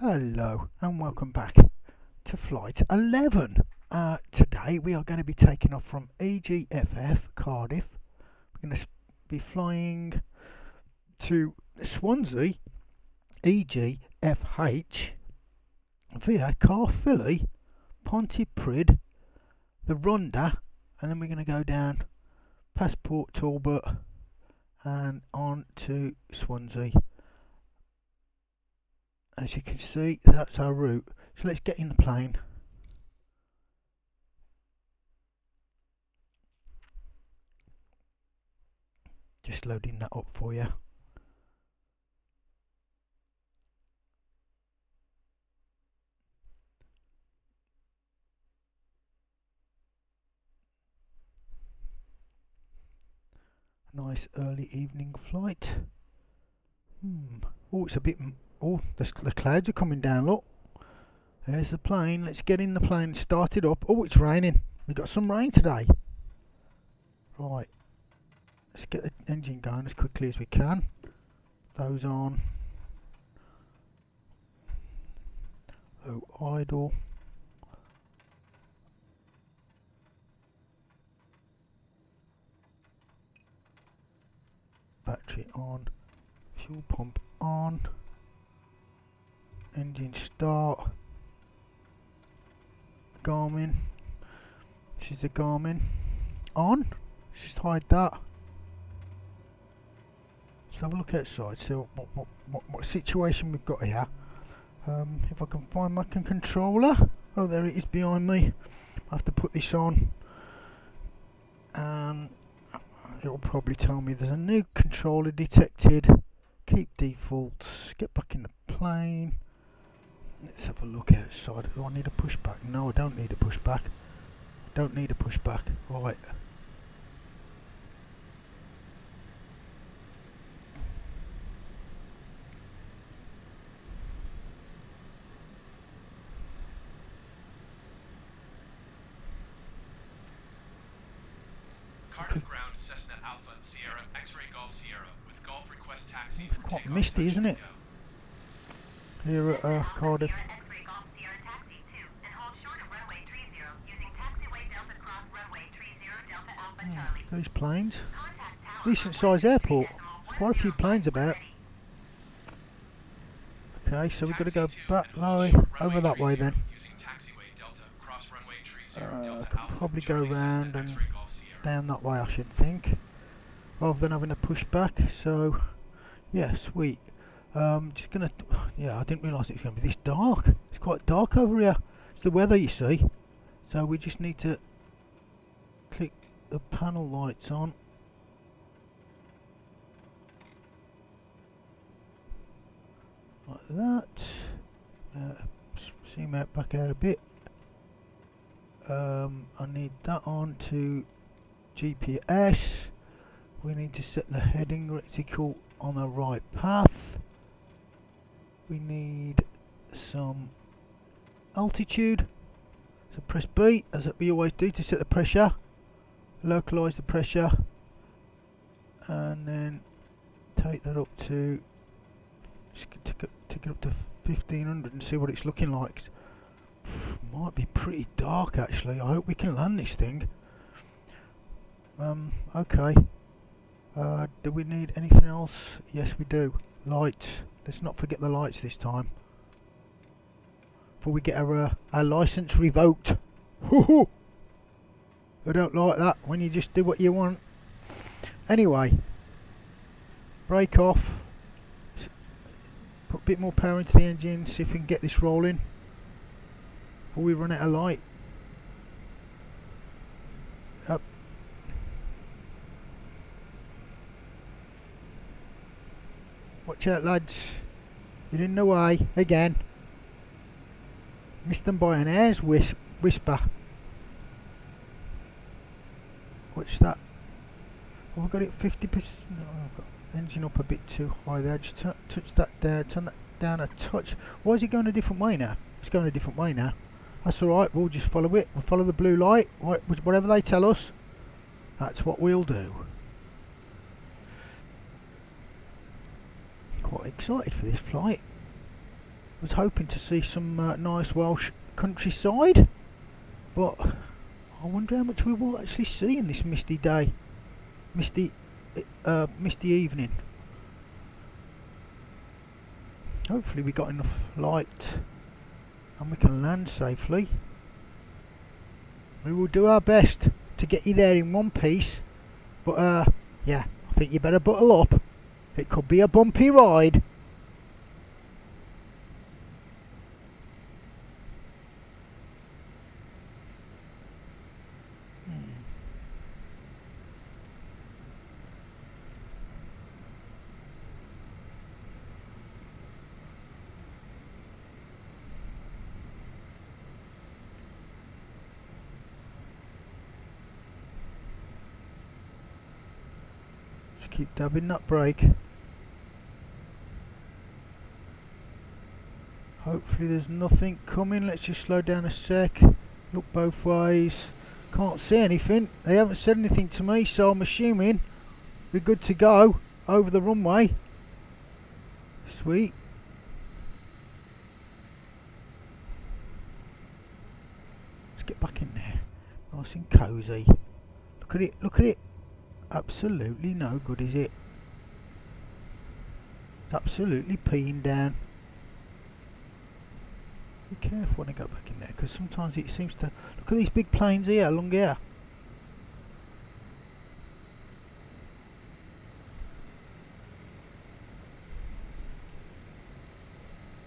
Hello and welcome back to Flight 11. Today we are going to be taking off from EGFF, Cardiff. We're going to be flying to Swansea, EGFH, via Caerphilly, Pontypridd, the Rhondda, and then we're going to go down past Port Talbot and on to Swansea. As you can see, that's our route. So let's get in the plane. Just loading that up for you. Nice early evening flight. Oh, it's a bit. Oh, the clouds are coming down. Look, there's the plane. Let's get in the plane. Start it up. Oh, it's raining. We got some rain today. Right. Let's get the engine going as quickly as we can. Those on. Oh, idle. Battery on. Fuel pump on. Engine start. Garmin. This is the Garmin. On. Let's just hide that. Let's have a look outside. See what situation we've got here. If I can find my controller. Oh, there it is behind me. I have to put this on, and it'll probably tell me there's a new controller detected. Keep defaults. Get back in the plane. Let's have a look outside. Do I need a pushback? No, I don't need a pushback. Don't need a pushback. Right. Cardiff ground Cessna Alpha Sierra X-ray Golf Sierra with Golf request taxi. It's quite misty, isn't it? Here at Cardiff. Those planes. Decent sized airport. Quite a few planes about. Okay, so we've got to go back over that way then. Could probably go round and down that way, I should think, rather than having to push back. So yeah, sweet. Just gonna, yeah, I didn't realise it was going to be this dark. It's quite dark over here. It's the weather, you see. So we just need to click the panel lights on. Like that. Zoom out, back out a bit. I need that on to GPS. We need to set the heading reticle on the right path. We need some altitude. So press B, as we always do, to set the pressure. Localise the pressure. And then take that up to, take it up to 1500 and see what it's looking like. Might be pretty dark actually. I hope we can land this thing. Okay. Do we need anything else? Yes, we do. Lights. Let's not forget the lights this time. Before we get our license revoked. Hoo-hoo! I don't like that when you just do what you want. Anyway. Brake off. Put a bit more power into the engine. See if we can get this rolling before we run out of light. Up. Watch out, lads. You're in the way again. Missed them by an hair's whisper. What's that? Oh, I've got it 50%. No, I've got engine up a bit too high there. Just touch that there. Turn that down a touch. Why is it going a different way now? It's going a different way now. That's alright, we'll just follow it. We'll follow the blue light. Whatever they tell us, that's what we'll do. Quite excited for this flight. was hoping to see some nice Welsh countryside, but I wonder how much we will actually see in this misty day, misty evening. Hopefully we got enough light and we can land safely. We will do our best to get you there in one piece, but yeah, I think you better buckle up. It could be a bumpy ride. Just keep dabbing that brake. Hopefully there's nothing coming. Let's just slow down a sec. Look both ways. Can't see anything. They haven't said anything to me, so I'm assuming we're good to go over the runway. Sweet. Let's get back in there. Nice and cosy. Look at it, look at it. Absolutely no good, is it? Absolutely peeing down. Be careful when I go back in there, because sometimes it seems to... Look at these big planes here, along here.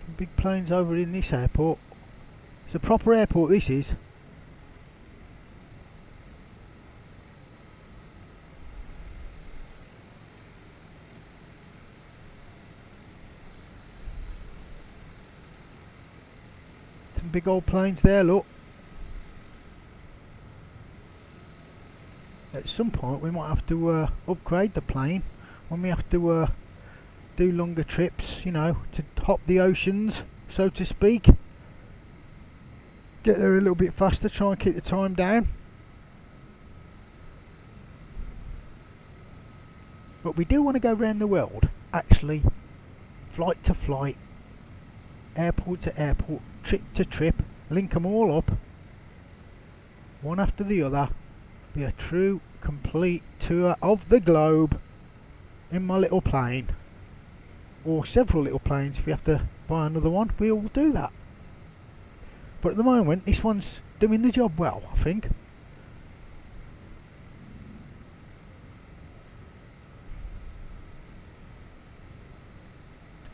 Some big planes over in this airport. It's a proper airport, this is. Big old planes there, look. At some point we might have to upgrade the plane when we have to do longer trips, you know, to hop the oceans, so to speak. Get there a little bit faster, try and keep the time down. But we do want to go around the world, actually, flight to flight, airport to airport, trip to trip, link them all up, one after the other, be a true, complete tour of the globe in my little plane, or several little planes. If we have to buy another one, we will do that. But at the moment, this one's doing the job well, I think.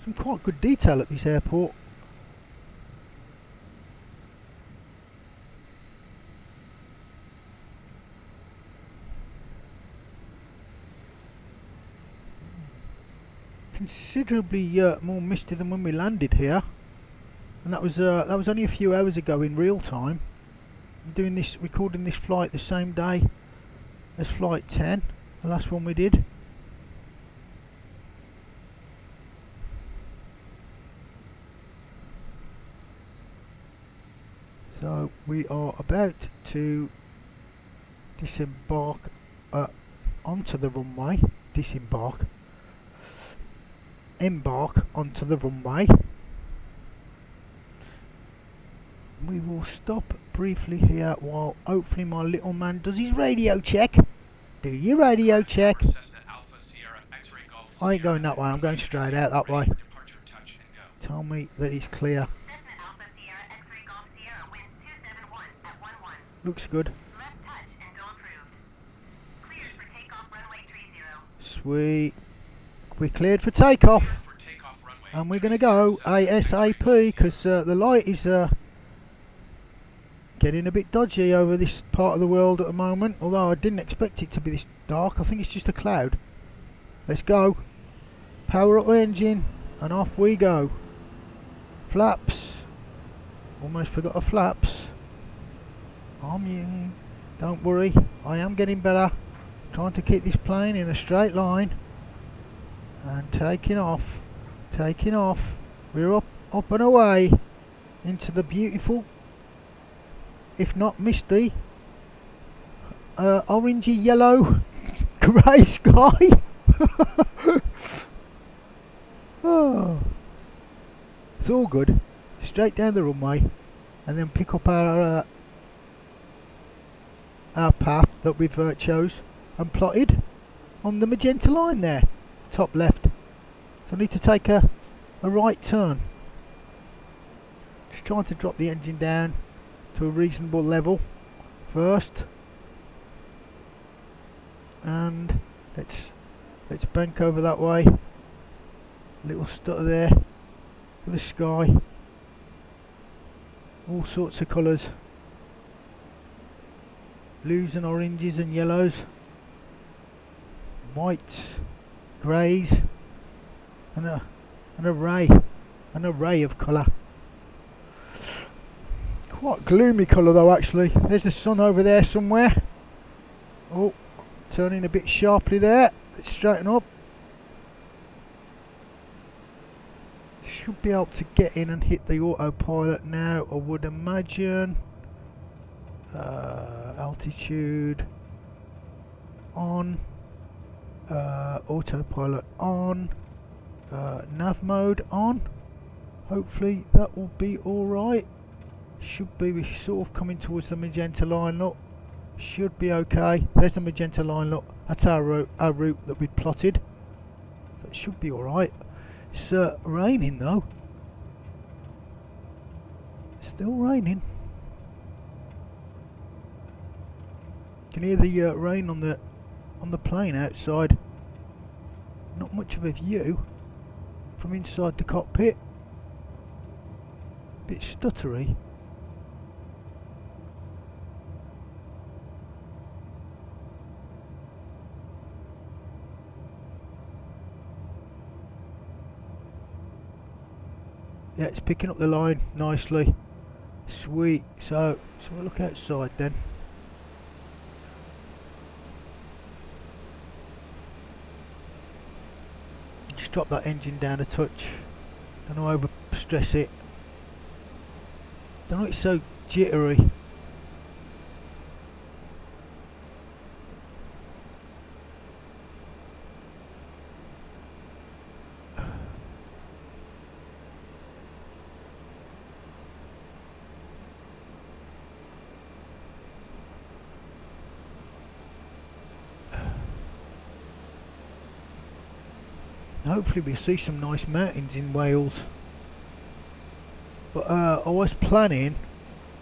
Some quite good detail at this airport. Considerably more misty than when we landed here, and that was only a few hours ago in real time. I'm doing this, recording this flight the same day as flight 10, the last one we did. So we are about to disembark onto the runway. Embark onto the runway. We will stop briefly here while hopefully my little man does his radio check. Do your radio check. I ain't going that way, I'm going straight out that way. Tell me that it's clear. Looks good. Sweet. We're cleared for takeoff. And we're going to go ASAP, because the light is getting a bit dodgy over this part of the world at the moment. Although I didn't expect it to be this dark. I think it's just a cloud. Let's go. Power up the engine and off we go. Flaps. Almost forgot the flaps. Don't worry, I am getting better. Trying to keep this plane in a straight line. And taking off. We're up and away into the beautiful, if not misty, orangey yellow grey sky. Oh, it's all good. straight down the runway and then pick up our path that we've chose and plotted on the magenta line there, top left. So I need to take a right turn. Just trying to drop the engine down to a reasonable level first, and let's bank over that way. Little stutter there for the sky, all sorts of colours, blues and oranges and yellows, whites, greys, and an array of colour. Quite gloomy colour though actually. There's the sun over there somewhere. Oh, turning a bit sharply there. Let's straighten up. Should be able to get in and hit the autopilot now, I would imagine. Altitude on, autopilot on, nav mode on. Hopefully that will be alright. Should be, we're sort of coming towards the magenta line, look. Should be okay. There's the magenta line, look. That's our route that we plotted. That should be alright. It's raining though. Still raining. Can hear the rain on the plane outside. Not much of a view from inside the cockpit. Bit stuttery. Yeah, it's picking up the line nicely. Sweet. So we'll look outside then. Just drop that engine down a touch. Don't over stress it. Don't know it's so jittery. Hopefully we see some nice mountains in Wales. But I was planning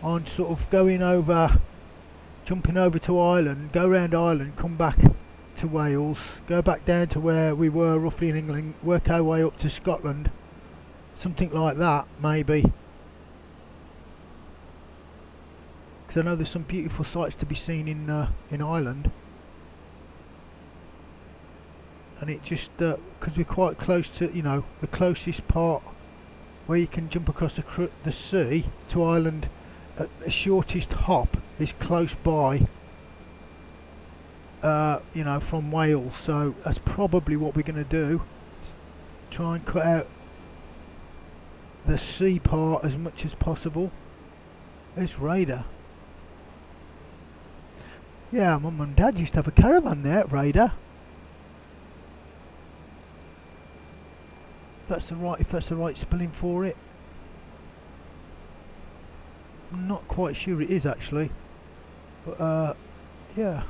on sort of going over, jumping over to Ireland, go around Ireland, come back to Wales, go back down to where we were roughly in England, work our way up to Scotland. Something like that, maybe. Because I know there's some beautiful sights to be seen in Ireland. And it just, because we're quite close to, you know, the closest part where you can jump across the sea to Ireland at the shortest hop is close by, you know, from Wales. So that's probably what we're going to do. Try and cut out the sea part as much as possible. There's Raider. Yeah, Mum and Dad used to have a caravan there at Raider. If that's the right spelling for it. I'm not quite sure it is actually, but yeah.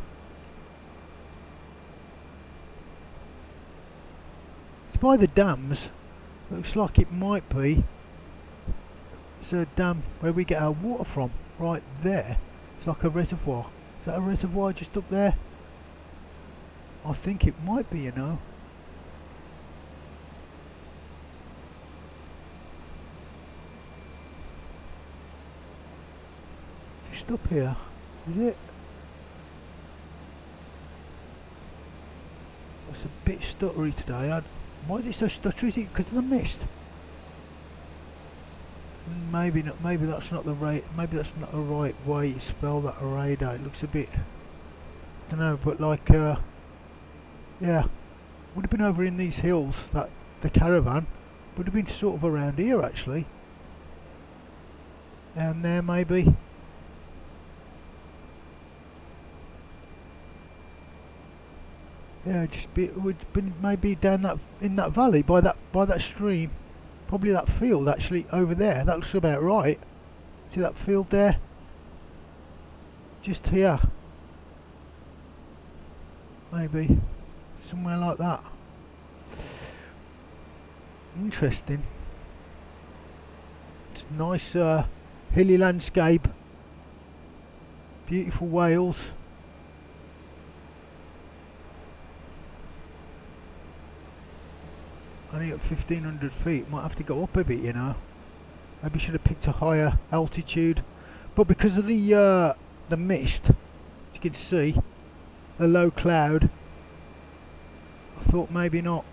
It's by the dams. Looks like it might be. It's a dam where we get our water from, right there. It's like a reservoir. Is that a reservoir just up there? I think it might be, you know. Up here, is it? It's a bit stuttery today. Why is it so stuttery? Is it because of the mist? Maybe not. Maybe that's not the right. Maybe that's not the right way to spell that radar. It looks a bit. I don't know, but like, yeah, would have been over in these hills. That the caravan would have been sort of around here actually, and there maybe. Yeah, would been maybe down that in that valley by that stream, Probably that field actually over there. That looks about right. See that field there? Just here. Maybe. Somewhere like that. Interesting. It's a nice hilly landscape. Beautiful Wales. Only at 1500 feet. Might have to go up a bit, you know. Maybe should have picked a higher altitude. But because of the mist, as you can see, the low cloud, I thought maybe not.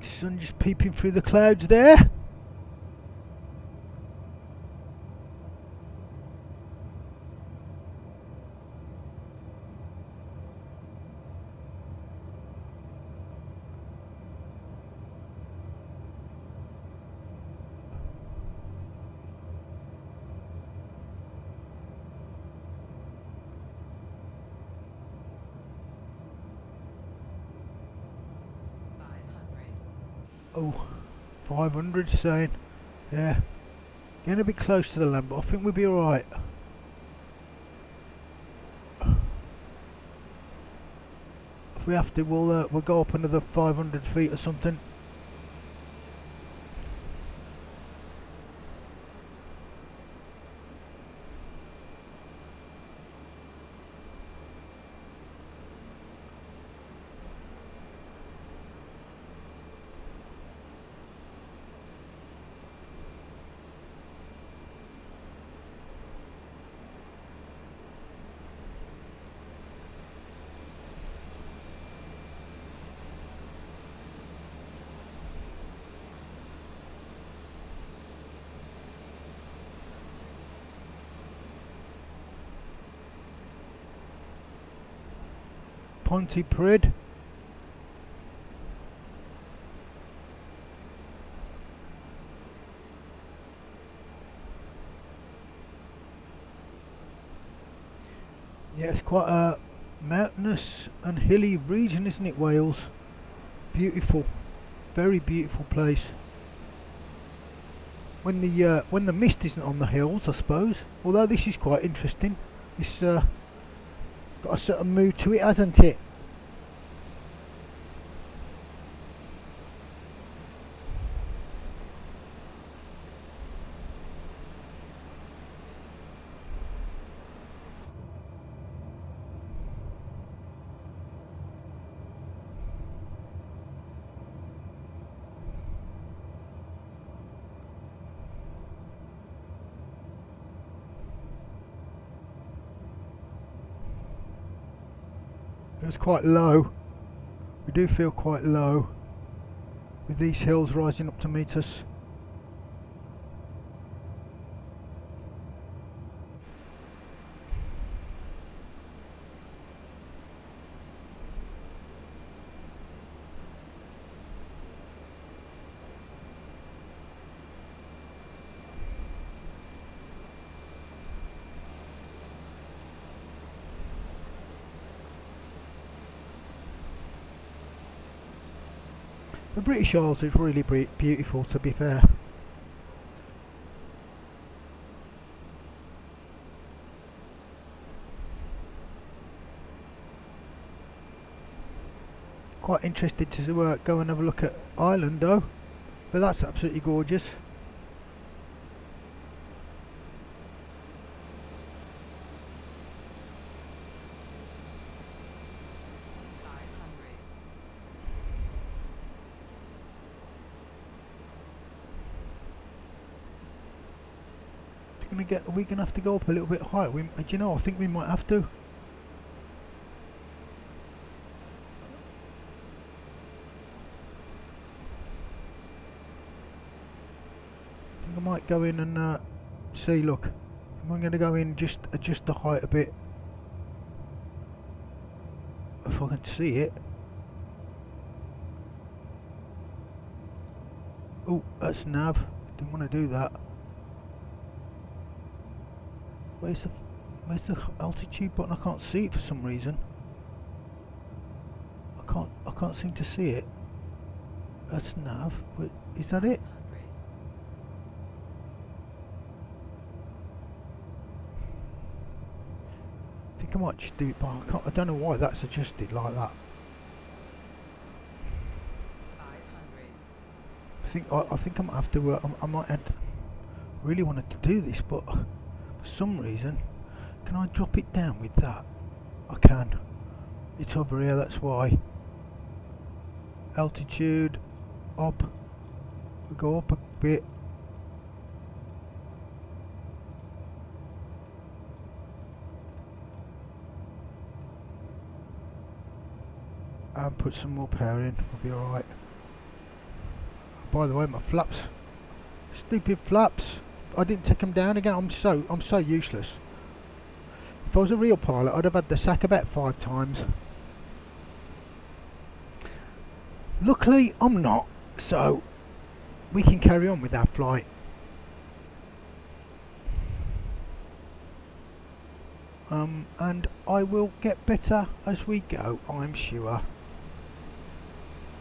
Sun just peeping through the clouds there. Oh, 500 saying, yeah, getting a bit close to the land, but I think we'll be alright. If we have to, we'll go up another 500 feet or something. Pontypridd. Yeah, it's quite a mountainous and hilly region, isn't it, Wales? Beautiful, very beautiful place. When the mist isn't on the hills, I suppose. Although this is quite interesting. It's got a certain mood to it, hasn't it? It's quite low. We do feel quite low with these hills rising up to meet us. The British Isles is really beautiful, to be fair. Quite interested to go and have a look at Ireland though, but that's absolutely gorgeous. Are we gonna have to go up a little bit higher? Do you know? I think we might have to. I think I might go in and see. Look, I'm going to go in, just adjust the height a bit. if I can see it. Oh, that's nav. Didn't want to do that. Where's the altitude button? I can't see it for some reason. I can't seem to see it. That's nav. Wait, is that it? I think I might just do it, but I don't know why that's adjusted like that. I think I might have to. I might have really wanted to do this, but for some reason, can I drop it down with that? I can. It's over here. That's why. Altitude up. We go up a bit. And put some more power in. We'll be alright. By the way, my flaps, stupid flaps. I didn't take them down again. I'm so useless. If I was a real pilot, I'd have had the sack about 5 times. Luckily, I'm not, so we can carry on with our flight. And I will get better as we go, I'm sure.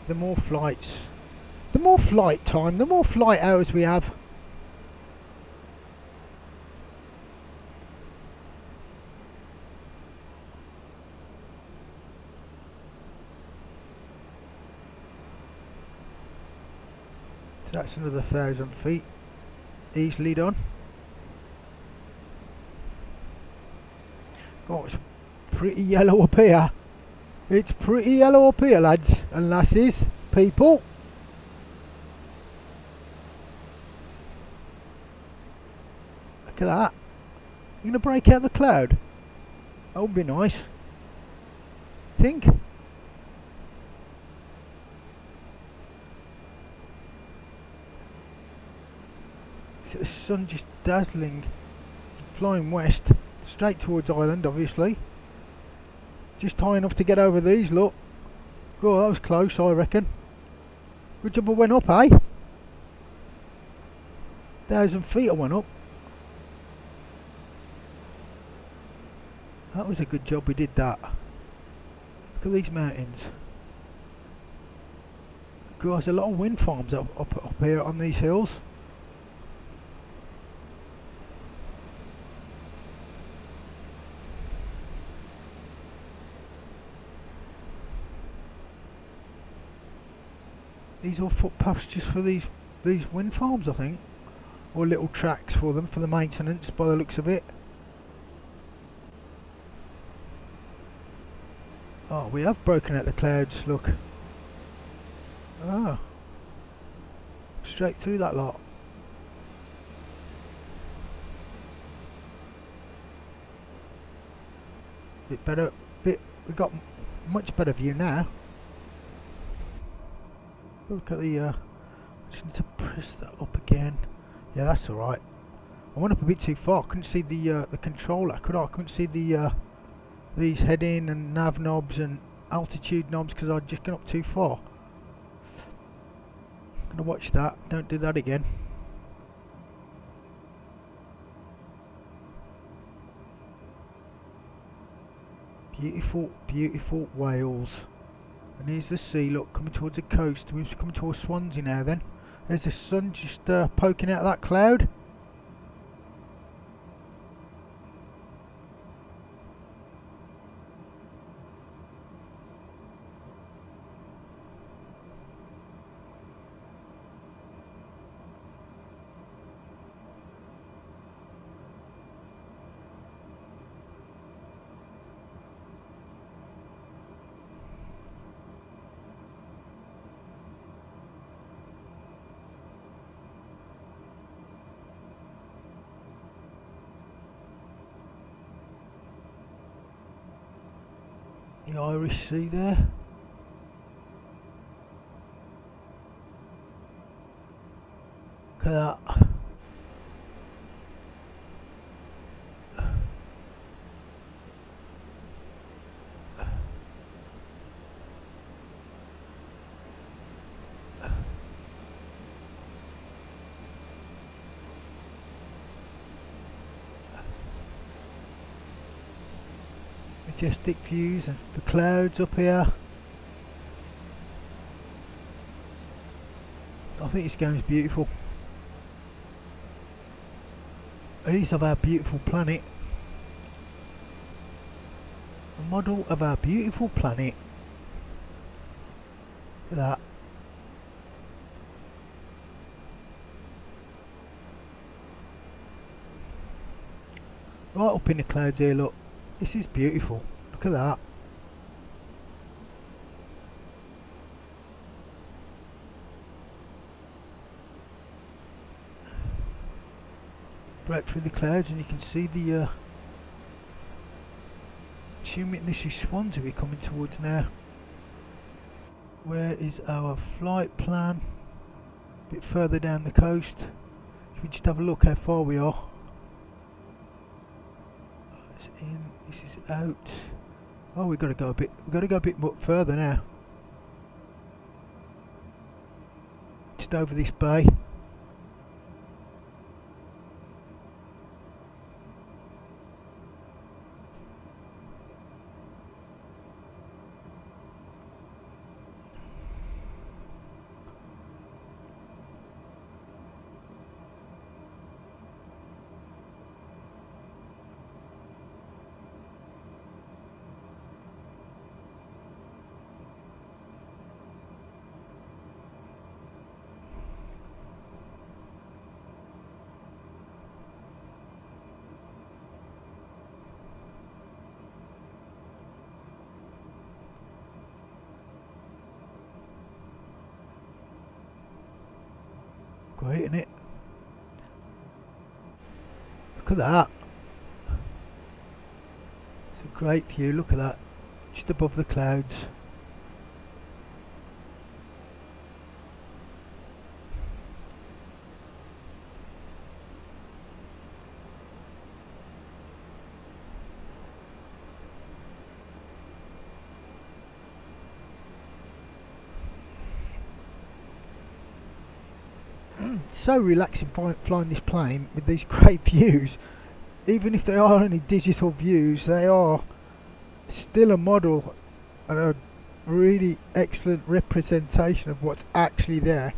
The more flights, the more flight time, the more flight hours we have. So that's another 1,000 feet easily done. Oh, it's pretty yellow up here. It's pretty yellow up here, lads and lasses, people. Look at that. You're gonna break out the cloud? That would be nice. Think. See the sun just dazzling, flying west, straight towards Ireland, obviously. Just high enough to get over these, look. Oh, that was close, I reckon. Good job I went up, eh? 1,000 feet I went up. That was a good job we did that. Look at these mountains. God, there's a lot of wind farms up here on these hills. These are footpaths just for these wind farms, I think, or little tracks for them for the maintenance, by the looks of it. Oh, we have broken out the clouds. Look. Ah, straight through that lot. Bit better. We got much better view now. Look at the, just need to press that up again. Yeah, that's alright. I went up a bit too far. I couldn't see the controller, could I? I couldn't see the, these heading and nav knobs and altitude knobs because I'd just gone up too far. I'm gonna watch that. Don't do that again. Beautiful, beautiful Wales. And here's the sea, look, coming towards the coast. We're coming towards Swansea now then. There's the sun just poking out of that cloud. The Irish Sea there. Look at that. Majestic views and the clouds up here. I think this game is beautiful. It is of our beautiful planet. A model of our beautiful planet. Look at that. Right up in the clouds here, look. This is beautiful. Look at that. Break through the clouds and you can see the assuming this is Swansea we're coming towards now. Where is our flight plan? A bit further down the coast. Should we just have a look how far we are? It's in, this is out. Oh, we've got to go a bit further now. Just over this bay. Great, isn't it? Look at that. It's a great view, look at that. Just above the clouds. So relaxing flying this plane with these great views. Even if they are only digital views, they are still a model and a really excellent representation of what's actually there.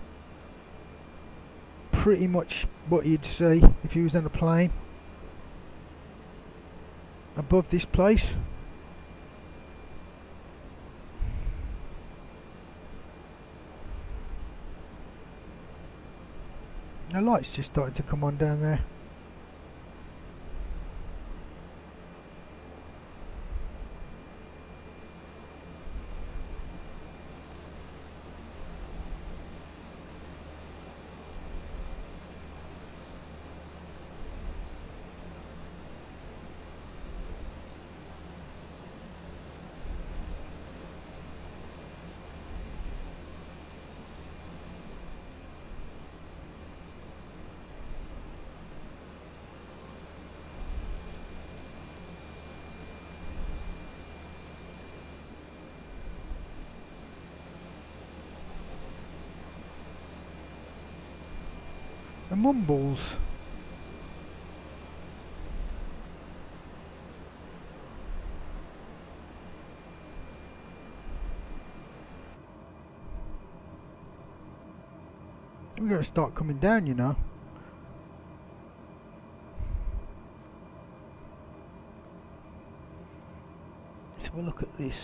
Pretty much what you'd see if you was on a plane above this place. The light's just starting to come on down there. The mumbles. We're going to start coming down, you know. Let's have a look at this.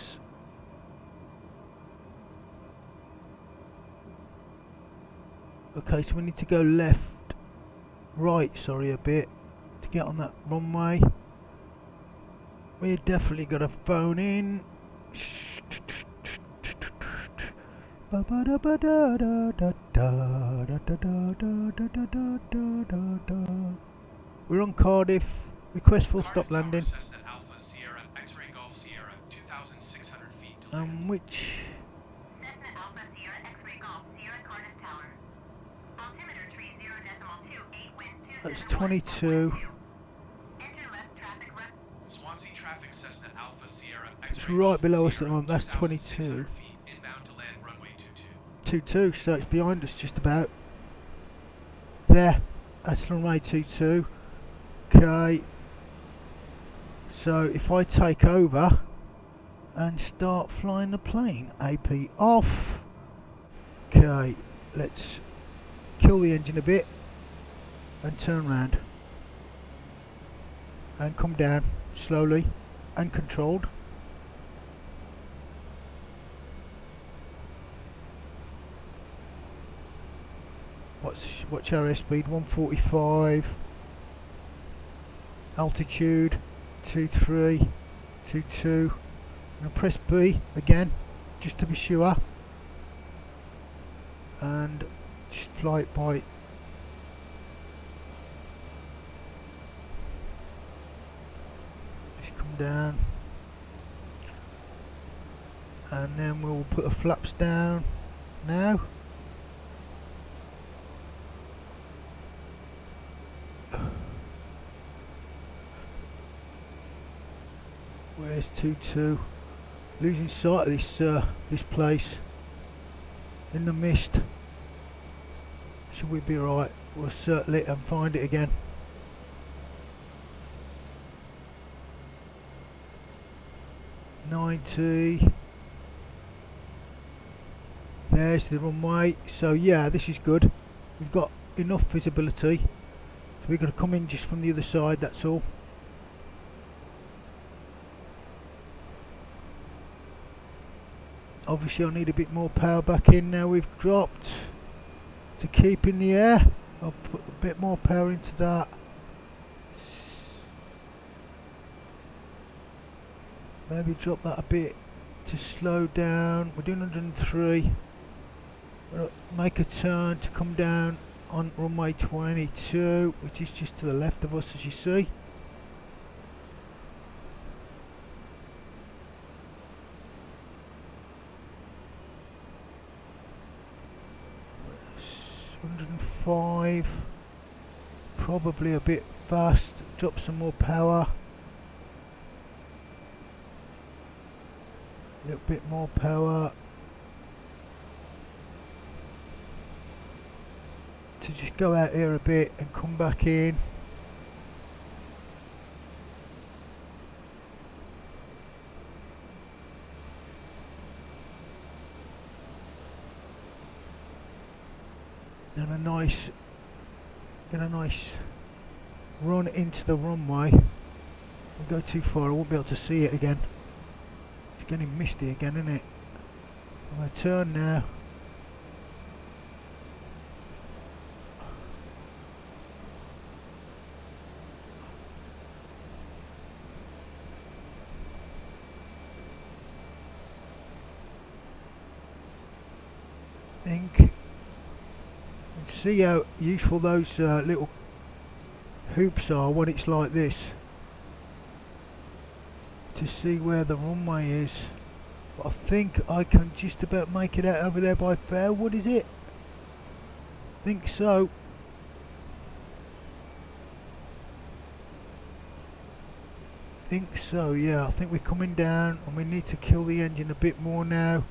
Okay, so we need to go right, sorry, a bit to get on that runway. We definitely got to phone in. We're on Cardiff. Request full stop landing. Alpha Sierra X-ray Golf Sierra 2,600 feet to Which? Cessna Alpha Sierra X-ray Golf Sierra Cardiff Tower. Altimeter 30.28 wind 2. That's 22. Enter left traffic left. Swansea traffic Cessna Alpha Sierra It's X-ray right Golf below us at the Sierra, moment. That's 2,600 22. feet, inbound to land runway 22. 22, so it's behind us just about. There. That's runway 22. Okay. So if I take over and start flying the plane, AP off. Okay, let's kill the engine a bit and turn round and come down slowly and controlled. What's our airspeed? 145. Altitude 23, 22. And press B again, just to be sure. And just fly it by. Just come down. And then we'll put the flaps down now. Where's 22? Losing sight of this place in the mist. Should we be right? We'll circle it and find it again. .90. There's the runway. So yeah, this is good. We've got enough visibility. So we're going to come in just from the other side, that's all. Obviously I need a bit more power back in now we've dropped to keep in the air. I'll put a bit more power into that. Maybe drop that a bit to slow down. We're doing 103. Make a turn to come down on runway 22, which is just to the left of us, as you see. .105, probably a bit fast. Drop some more power. A little bit more power. To just go out here a bit and come back in. Then a nice run into the runway. Don't go too far, I won't be able to see it again. It's getting misty again, isn't it? I'm going to turn now. See how useful those little hoops are when it's like this, to see where the runway is. But I think I can just about make it out over there by Fairwood, is it? I think so. Yeah, I think we're coming down and we need to kill the engine a bit more now.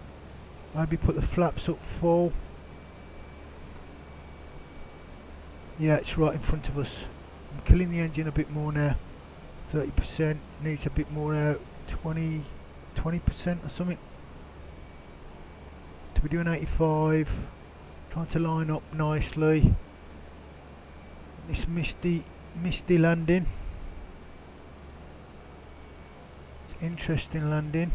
Maybe put the flaps up full. Yeah, it's right in front of us. I'm killing the engine a bit more now. 30%, needs a bit more out. 20% or something. To be doing 85. Trying to line up nicely. This misty landing. It's an interesting landing.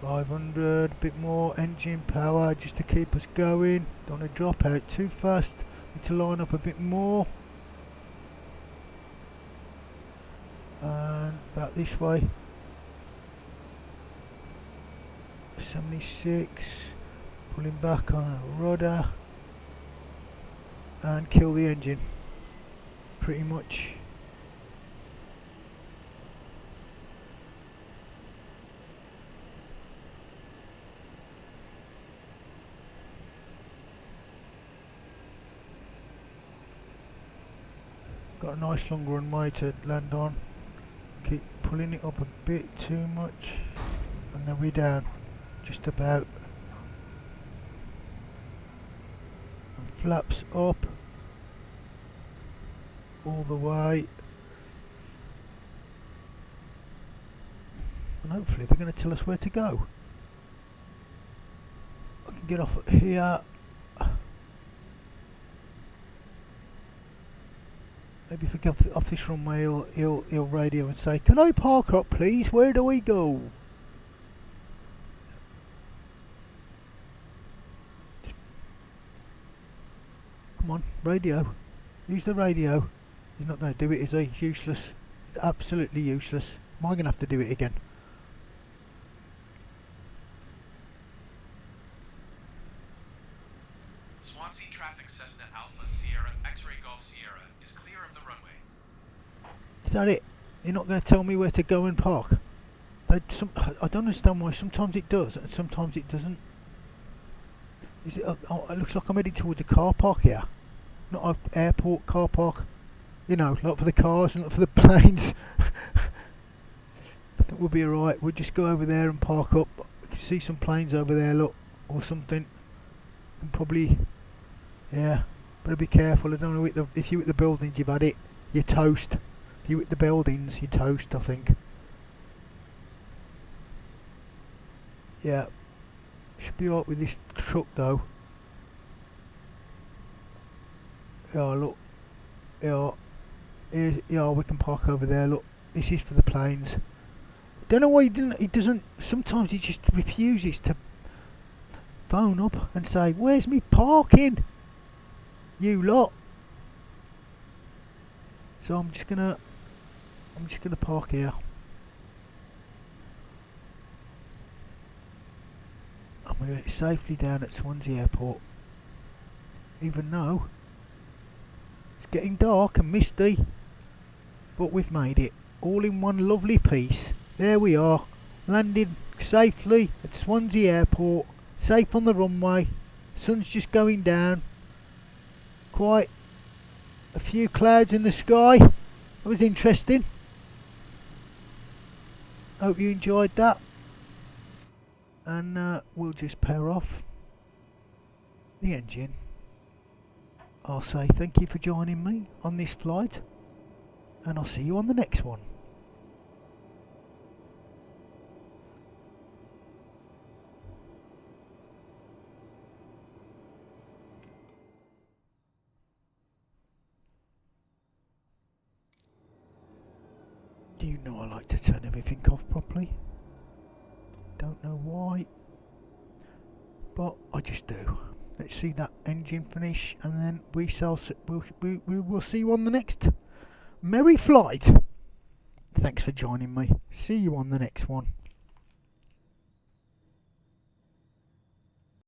500, a bit more engine power just to keep us going. Don't want to drop out too fast. Need to line up a bit more. And about this way. 76. Pulling back on a rudder. And kill the engine. Pretty much. Got a nice long runway to land on. Keep pulling it up a bit too much, and then we're down just about. And flaps up. all the way. And hopefully they're going to tell us where to go. I can get off at here. Maybe if we get off this runway, he'll radio and say, "Can I park up, please? Where do we go?" Come on, radio. Use the radio. He's not going to do it, is he? It's useless. It's absolutely useless. Am I going to have to do it again? Swansea traffic Cessna Alpha Sierra X-ray Golf Sierra is clear of the runway. Is that it? You're not going to tell me where to go and park? I don't understand why sometimes it does and sometimes it doesn't. Is it? It looks like I'm heading towards a car park here. Not an airport car park. You know, like for the cars and not for the planes. I think we'll be alright. We'll just go over there and park up. We can see some planes over there, look, or something. And probably, yeah, better be careful. I don't know if you hit the buildings, you've had it. You're toast. If you hit the buildings, you're toast, I think. Yeah, should be alright with this truck though. Yeah, look. Yeah, we can park over there. Look, this is for the planes. Don't know why he doesn't. Sometimes he just refuses to phone up and say, "Where's me parking? You lot." So I'm just gonna park here. I'm gonna get safely down at Swansea Airport, even though it's getting dark and misty. But we've made it all in one lovely piece. There we are, landed safely at Swansea Airport, safe on the runway. Sun's just going down. Quite a few clouds in the sky. That was interesting. Hope you enjoyed that. And we'll just pair off the engine. I'll say thank you for joining me on this flight, and I'll see you on the next one. You know I like to turn everything off properly. Don't know why, but I just do. Let's see that engine finish, and then we will see you on the next merry flight. Thanks for joining me. See you on the next one.